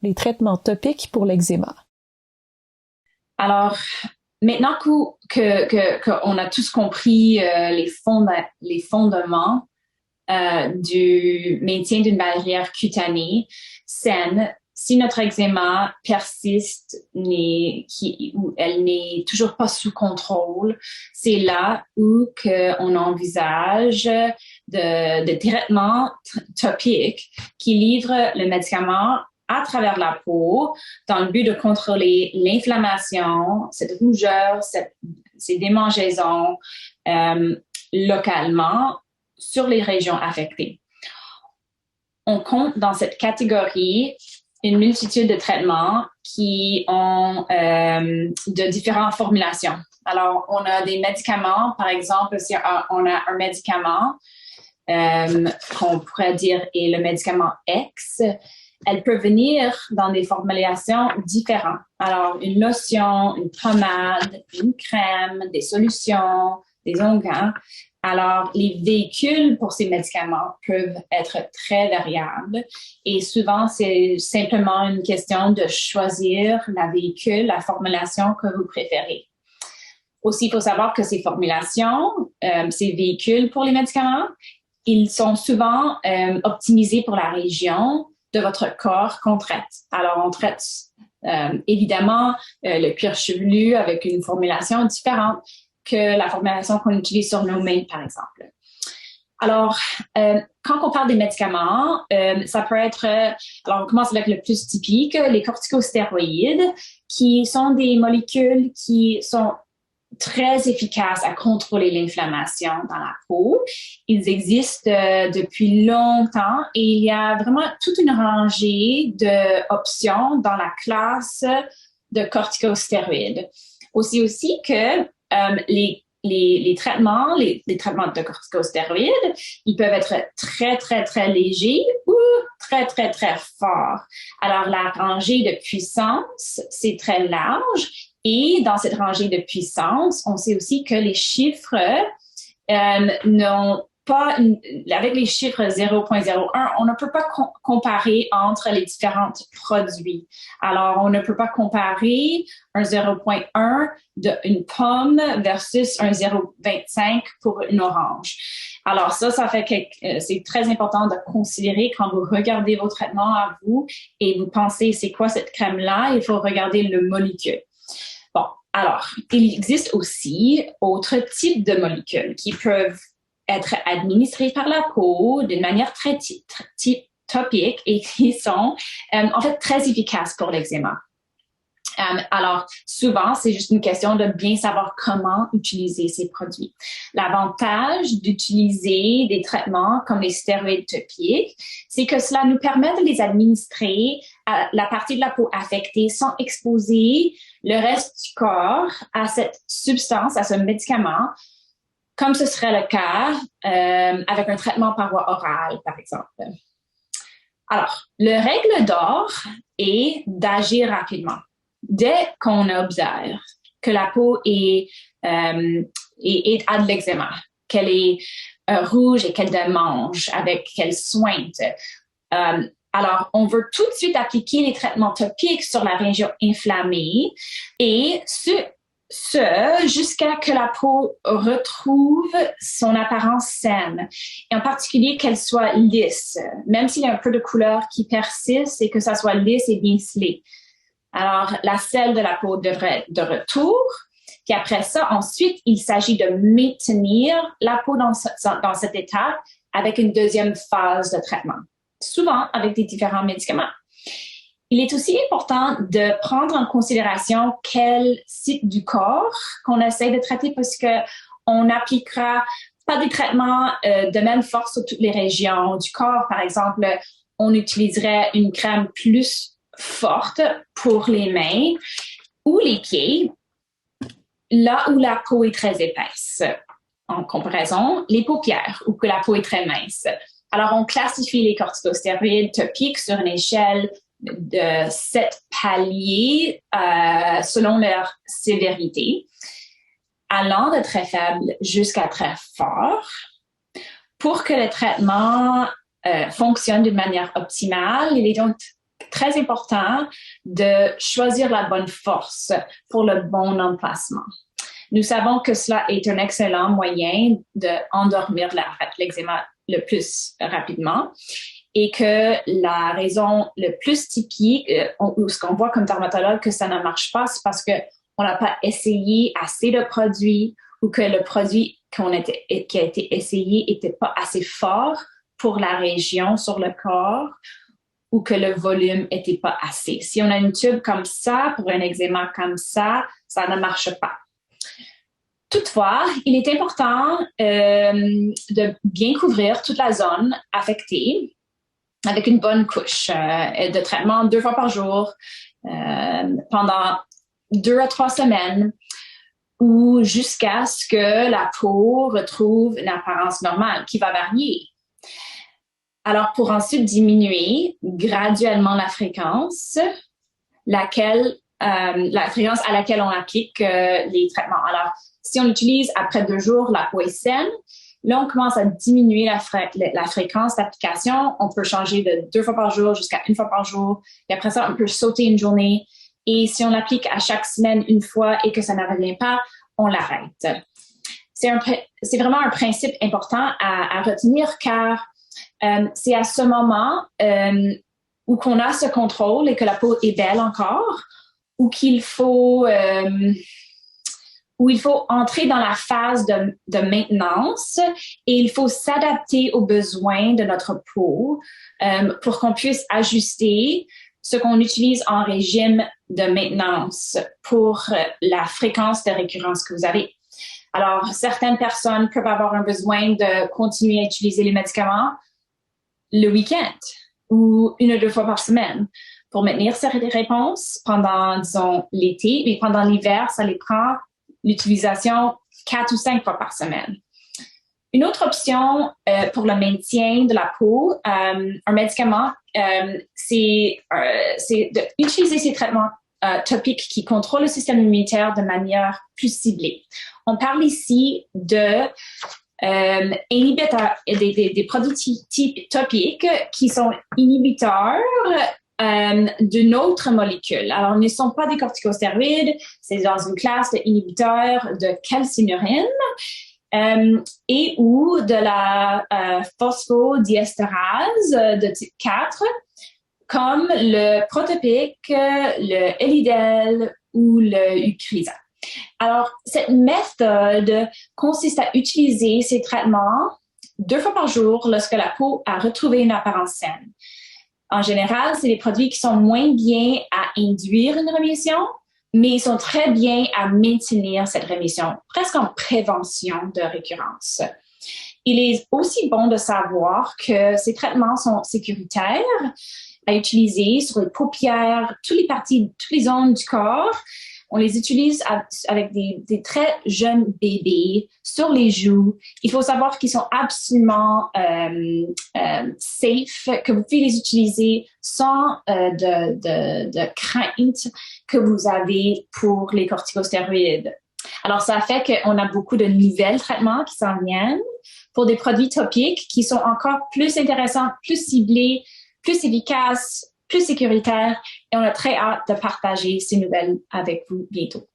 les traitements topiques pour l'eczéma? Alors, maintenant qu'on a tous compris les fondements du maintien d'une barrière cutanée saine, si notre eczéma persiste ou elle n'est toujours pas sous contrôle, c'est là où on envisage de traitements topiques qui livrent le médicament à travers la peau dans le but de contrôler l'inflammation, cette rougeur, ces démangeaisons localement sur les régions affectées. On compte dans cette catégorie une multitude de traitements qui ont de différentes formulations. Alors, on a des médicaments, par exemple, si on a un médicament qu'on pourrait dire est le médicament X, elle peut venir dans des formulations différentes. Alors, une lotion, une pommade, une crème, des solutions, des onguents. Alors, les véhicules pour ces médicaments peuvent être très variables et souvent, c'est simplement une question de choisir la formulation que vous préférez. Aussi, il faut savoir que ces formulations, ces véhicules pour les médicaments, ils sont souvent optimisés pour la région de votre corps qu'on traite. Alors, on traite évidemment le cuir chevelu avec une formulation différente que la formulation qu'on utilise sur nos mains, par exemple. Alors, quand on parle des médicaments, ça peut être, alors on commence avec le plus typique, les corticostéroïdes, qui sont des molécules qui sont très efficaces à contrôler l'inflammation dans la peau. Ils existent depuis longtemps et il y a vraiment toute une rangée d'options dans la classe de corticostéroïdes. Aussi que les traitements de corticostéroïdes, ils peuvent être très, très, très légers ou très, très, très forts. Alors, la rangée de puissance, c'est très large. Et dans cette rangée de puissance, on sait aussi que les chiffres n'ont pas, avec les chiffres 0.01, on ne peut pas comparer entre les différents produits. Alors, on ne peut pas comparer un 0.1 d'une pomme versus un 0.25 pour une orange. Alors, ça fait que c'est très important de considérer quand vous regardez vos traitements à vous et vous pensez, c'est quoi cette crème-là? Il faut regarder le molécule. Bon, alors, il existe aussi autres types de molécules qui peuvent être administrées par la peau d'une manière très topique et qui sont en fait très efficaces pour l'eczéma. Alors, souvent, c'est juste une question de bien savoir comment utiliser ces produits. L'avantage d'utiliser des traitements comme les stéroïdes topiques, c'est que cela nous permet de les administrer à la partie de la peau affectée sans exposer le reste du corps à cette substance, à ce médicament, comme ce serait le cas avec un traitement par voie orale, par exemple. Alors, le règle d'or est d'agir rapidement. Dès qu'on observe que la peau a de l'eczéma, qu'elle est rouge et qu'elle démange, qu'elle sointe, alors on veut tout de suite appliquer les traitements topiques sur la région inflammée et jusqu'à que la peau retrouve son apparence saine, et en particulier qu'elle soit lisse, même s'il y a un peu de couleur qui persiste et que ça soit lisse et bien scellé. Alors, la selle de la peau devrait être de retour. Puis après ça, ensuite, il s'agit de maintenir la peau dans cet état avec une deuxième phase de traitement, souvent avec des différents médicaments. Il est aussi important de prendre en considération quel site du corps qu'on essaie de traiter parce qu'on n'appliquera pas des traitements de même force sur toutes les régions du corps. Par exemple, on utiliserait une crème plus forte pour les mains ou les pieds, là où la peau est très épaisse. En comparaison, les paupières, où que la peau est très mince. Alors, on classifie les corticostéroïdes topiques sur une échelle de 7 paliers selon leur sévérité, allant de très faible jusqu'à très fort. Pour que le traitement fonctionne d'une manière optimale, il est donc très important de choisir la bonne force pour le bon emplacement. Nous savons que cela est un excellent moyen d'endormir l'eczéma le plus rapidement et que la raison le plus typique, ou ce qu'on voit comme dermatologue que ça ne marche pas, c'est parce qu'on n'a pas essayé assez de produits ou que le produit qui a été essayé n'était pas assez fort pour la région sur le corps ou que le volume n'était pas assez. Si on a une tube comme ça, pour un eczéma comme ça ne marche pas. Toutefois, il est important de bien couvrir toute la zone affectée avec une bonne couche de traitement 2 fois par jour pendant 2 à 3 semaines ou jusqu'à ce que la peau retrouve une apparence normale qui va varier. Alors, pour ensuite diminuer graduellement la fréquence à laquelle on applique les traitements. Alors, si on utilise après 2 jours, la peau est saine, là, on commence à diminuer la fréquence d'application. On peut changer de 2 fois par jour jusqu'à 1 fois par jour. Et après ça, on peut sauter une journée. Et si on l'applique à chaque semaine 1 fois et que ça ne revient pas, on l'arrête. C'est vraiment un principe important à retenir car c'est à ce moment où qu'on a ce contrôle et que la peau est belle encore, où il faut entrer dans la phase de maintenance et il faut s'adapter aux besoins de notre peau pour qu'on puisse ajuster ce qu'on utilise en régime de maintenance pour la fréquence de récurrence que vous avez. Alors, certaines personnes peuvent avoir un besoin de continuer à utiliser les médicaments le week-end ou 1 ou 2 fois par semaine pour maintenir ces réponses pendant, disons, l'été. Mais pendant l'hiver, ça les prend l'utilisation 4 ou 5 fois par semaine. Une autre option pour le maintien de la peau, un médicament, c'est d'utiliser ces traitements topiques qui contrôlent le système immunitaire de manière plus ciblée. On parle ici de des produits topiques qui sont inhibiteurs d'une autre molécule. Alors, ils ne sont pas des corticostéroïdes, c'est dans une classe d'inhibiteurs de calcinurine et ou de la phosphodiesterase de type 4, comme le Protopic, le Elidel ou le Eucrisa. Alors, cette méthode consiste à utiliser ces traitements 2 fois par jour lorsque la peau a retrouvé une apparence saine. En général, c'est des produits qui sont moins bien à induire une rémission, mais ils sont très bien à maintenir cette rémission, presque en prévention de récurrence. Il est aussi bon de savoir que ces traitements sont sécuritaires à utiliser sur les paupières, toutes les zones du corps. On les utilise avec des très jeunes bébés sur les joues. Il faut savoir qu'ils sont absolument safe, que vous pouvez les utiliser sans de crainte que vous avez pour les corticostéroïdes. Alors, ça fait qu'on a beaucoup de nouvelles traitements qui s'en viennent pour des produits topiques qui sont encore plus intéressants, plus ciblés, plus efficaces, plus sécuritaires et on a très hâte de partager ces nouvelles avec vous bientôt.